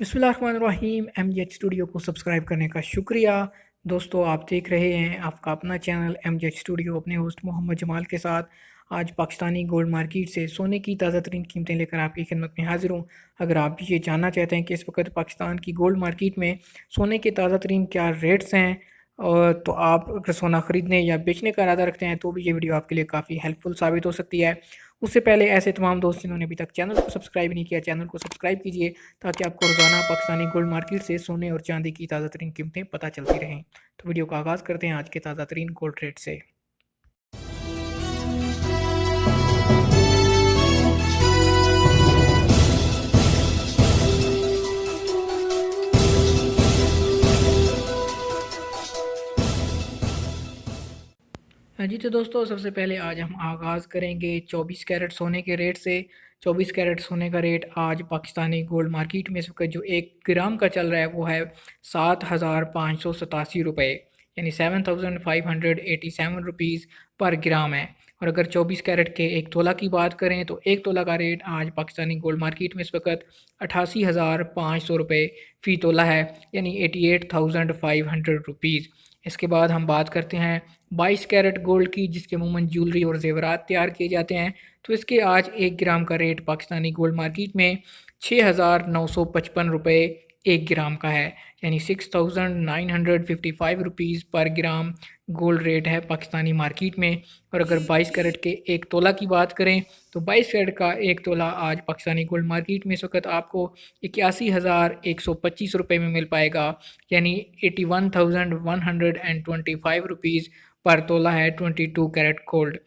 बिस्मिल्लाहिर्रहमानिर्रहीम। MGH studio को subscribe करने का शुक्रिया। दोस्तों, आप देख रहे हैं आपका अपना चैनल MGH स्टूडियो अपने होस्ट मोहम्मद जमाल के साथ। आज पाकिस्तानी गोल्ड मार्केट से सोने की ताज़ा तरीन कीमतें लेकर आपकी खिदमत में हाजिर हूँ। अगर आप भी ये जानना चाहते हैं कि इस वक्त पाकिस्तान की गोल्ड मार्केट में सोने के ताज़ा तरीन क्या रेट्स हैं, और तो आप अगर सोना ख़रीदने या बेचने का इरादा रखते हैं तो भी ये वीडियो आपके लिए काफ़ी हेल्पफुल साबित हो सकती है। उससे पहले ऐसे तमाम दोस्त जिन्होंने अभी तक चैनल को सब्सक्राइब नहीं किया, चैनल को सब्सक्राइब कीजिए ताकि आपको रोज़ाना पाकिस्तानी गोल्ड मार्केट से सोने और चांदी की ताज़ा तरीन कीमतें पता चलती रहें। तो वीडियो का आगाज़ करते हैं आज के ताज़ा तरीन गोल्ड रेट से। हाँ जी, तो दोस्तों सबसे पहले आज हम आगाज़ करेंगे 24 कैरेट सोने के रेट से। 24 कैरेट सोने का रेट आज पाकिस्तानी गोल्ड मार्केट में इस वक्त जो 1 ग्राम का चल रहा है वो है 7,587 रुपये, यानी 7,587 रुपीज़ पर ग्राम है। और अगर 24 कैरेट के 1 तोला की बात करें तो 1 तोला का रेट आज पाकिस्तानी गोल्ड मार्केट में इस वक्त 88,500 रुपये फ़ी तोला है, यानी 88,500 रुपीज़। इसके बाद हम बात करते हैं 22 कैरेट गोल्ड की, जिसके अमूमन ज्वेलरी और ज़ेवरात तैयार किए जाते हैं। तो इसके आज 1 ग्राम का रेट पाकिस्तानी गोल्ड मार्केट में 6,955 रुपये 1 ग्राम का है, यानी 6,955 रुपीज़ पर ग्राम गोल्ड रेट है पाकिस्तानी मार्केट में। और अगर 22 कैरेट के 1 तोला की बात करें तो 22 कैरेट का 1 तोला आज पाकिस्तानी गोल्ड मार्केट में इस वक्त आपको 81,125 रुपये में मिल पाएगा, यानी 81,125 रुपीज़ पर तोला है 22 कैरेट गोल्ड।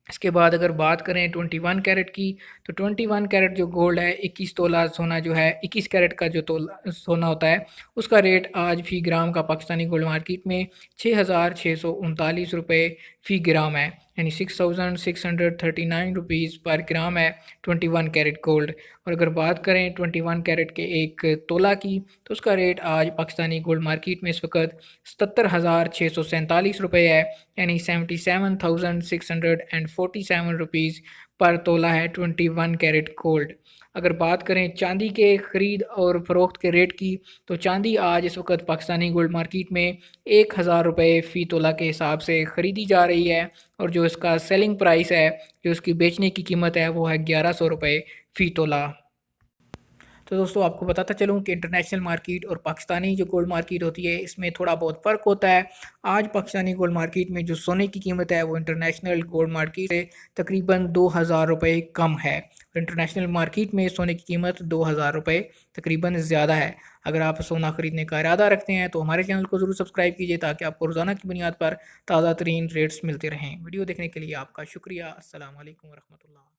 इसके बाद अगर बात करें 21 कैरेट की, तो 21 कैरेट जो गोल्ड है, 21 तोला सोना जो है, 21 कैरेट का जो तोला सोना होता है उसका रेट आज फ़ी ग्राम का पाकिस्तानी गोल्ड मार्केट में 6,639 रुपये फ़ी ग्राम है, यानी 6,639 रुपीज़ पर ग्राम है 21 कैरेट गोल्ड। और अगर बात करें 21 कैरेट के 1 तोला की, तो उसका रेट आज पाकिस्तानी गोल्ड मार्केट में इस वक्त 77,647 रुपये है, यानी 77,647 रुपीज़ पर तोला है 21 कैरेट गोल्ड। अगर बात करें चांदी के ख़रीद और फ़रोख्त के रेट की, तो चांदी आज इस वक्त पाकिस्तानी गोल्ड मार्केट में 1,000 रुपये फ़ी तोला के हिसाब से ख़रीदी जा रही है, और जो इसका सेलिंग प्राइस है, जो इसकी बेचने की कीमत है, वो है 1,100 रुपये फ़ी तोला। तो दोस्तों, आपको बताता चलूँ कि इंटरनेशनल मार्केट और पाकिस्तानी जो गोल्ड मार्केट होती है इसमें थोड़ा बहुत फ़र्क होता है। आज पाकिस्तानी गोल्ड मार्केट में जो सोने की कीमत है वो इंटरनेशनल गोल्ड मार्केट से तकरीबन 2,000 रुपये कम है। इंटरनेशनल मार्केट में सोने की कीमत 2,000 रुपये तकरीबन ज़्यादा है। अगर आप सोना ख़रीदने का इरादा रखते हैं तो हमारे चैनल को ज़रूर सब्सक्राइब कीजिए ताकि आपको रोज़ाना की बुनियाद पर ताज़ा तरीन रेट्स मिलते रहें। वीडियो देखने के लिए आपका शुक्रिया। अस्सलाम वालेकुम वरहमतुल्लाह।